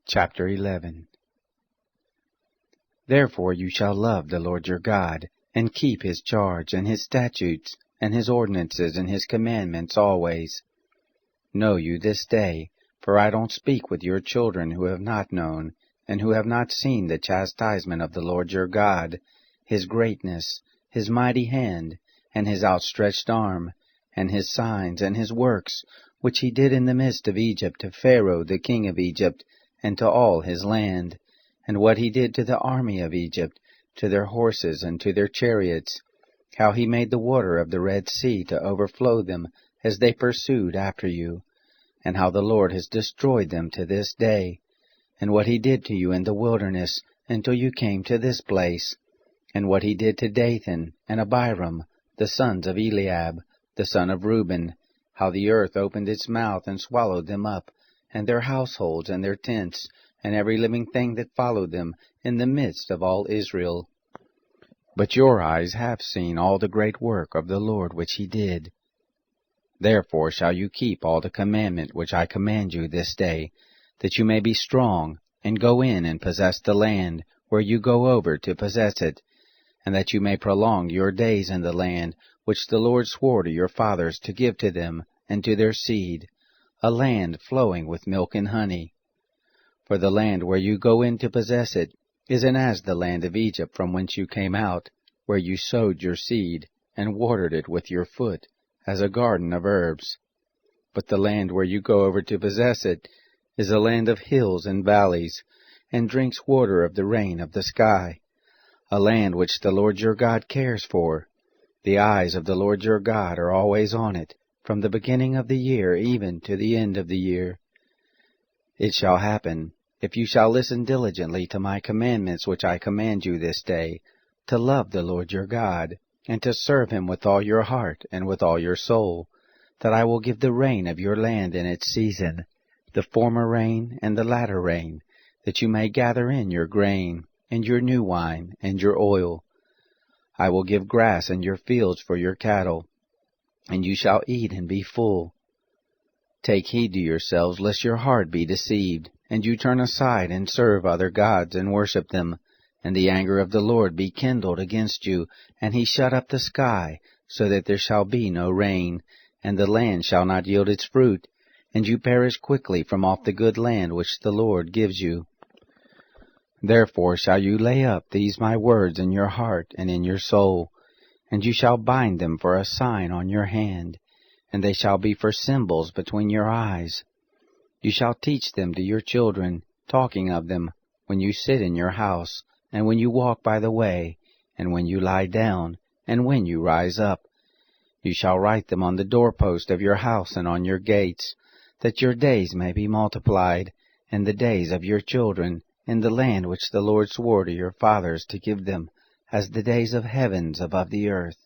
Chapter 11. Therefore you shall love the Lord your God, and keep his charge, and his statutes, and his ordinances, and his commandments always. Know you this day, for I don't speak with your children who have not known, and who have not seen the chastisement of the Lord your God, his greatness, his mighty hand, and his outstretched arm, and his signs, and his works, which he did in the midst of Egypt to Pharaoh the king of Egypt, and to all his land, and what he did to the army of Egypt, to their horses and to their chariots, how he made the water of the Red Sea to overflow them as they pursued after you, and how the Lord has destroyed them to this day, and what he did to you in the wilderness until you came to this place, and what he did to Dathan and Abiram, the sons of Eliab, the son of Reuben, how the earth opened its mouth and swallowed them up, and their households and their tents, and every living thing that followed them, in the midst of all Israel. But your eyes have seen all the great work of the Lord which he did. Therefore shall you keep all the commandment which I command you this day, that you may be strong, and go in and possess the land, where you go over to possess it, and that you may prolong your days in the land, which the Lord swore to your fathers to give to them, and to their seed, a land flowing with milk and honey. For the land where you go in to possess it isn't as the land of Egypt from whence you came out, where you sowed your seed, and watered it with your foot, as a garden of herbs. But the land where you go over to possess it is a land of hills and valleys, and drinks water of the rain of the sky, a land which the Lord your God cares for. The eyes of the Lord your God are always on it, from the beginning of the year even to the end of the year. It shall happen, if you shall listen diligently to my commandments which I command you this day, to love the Lord your God, and to serve him with all your heart and with all your soul, that I will give the rain of your land in its season, the former rain and the latter rain, that you may gather in your grain, and your new wine, and your oil. I will give grass in your fields for your cattle, and you shall eat and be full. Take heed to yourselves, lest your heart be deceived, and you turn aside and serve other gods and worship them, and the anger of the Lord be kindled against you, and he shut up the sky, so that there shall be no rain, and the land shall not yield its fruit, and you perish quickly from off the good land which the Lord gives you. Therefore shall you lay up these my words in your heart and in your soul, and you shall bind them for a sign on your hand, and they shall be for symbols between your eyes. You shall teach them to your children, talking of them, when you sit in your house, and when you walk by the way, and when you lie down, and when you rise up. You shall write them on the doorpost of your house and on your gates, that your days may be multiplied, and the days of your children, in the land which the Lord swore to your fathers to give them, as the days of heavens above the earth.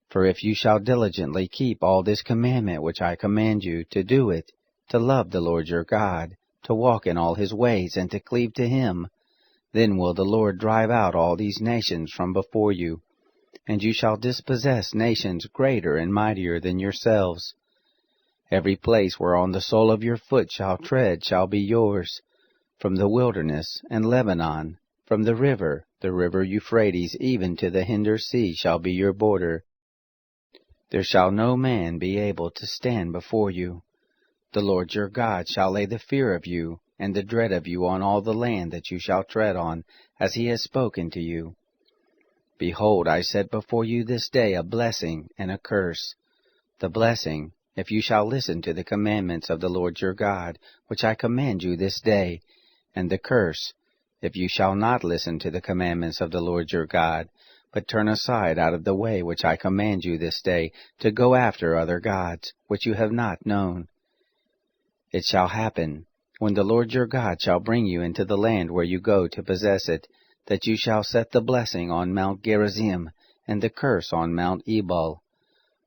For if you shall diligently keep all this commandment which I command you, to do it, to love the Lord your God, to walk in all his ways, and to cleave to him, then will the Lord drive out all these nations from before you, and you shall dispossess nations greater and mightier than yourselves. Every place whereon the sole of your foot shall tread shall be yours, from the wilderness and Lebanon, from the river Euphrates, even to the hinder sea shall be your border. There shall no man be able to stand before you. The Lord your God shall lay the fear of you, and the dread of you on all the land that you shall tread on, as he has spoken to you. Behold, I set before you this day a blessing and a curse. The blessing, if you shall listen to the commandments of the Lord your God, which I command you this day, and the curse, if you shall not listen to the commandments of the Lord your God, but turn aside out of the way which I command you this day, to go after other gods, which you have not known. It shall happen, when the Lord your God shall bring you into the land where you go to possess it, that you shall set the blessing on Mount Gerizim, and the curse on Mount Ebal.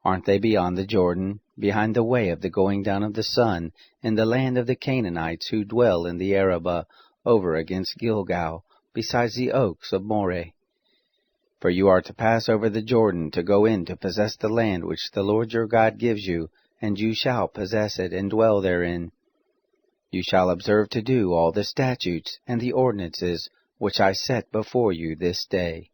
Aren't they beyond the Jordan, behind the way of the going down of the sun, in the land of the Canaanites who dwell in the Arabah, over against Gilgal, besides the oaks of Moreh? For you are to pass over the Jordan to go in to possess the land which the Lord your God gives you, and you shall possess it and dwell therein. You shall observe to do all the statutes and the ordinances which I set before you this day.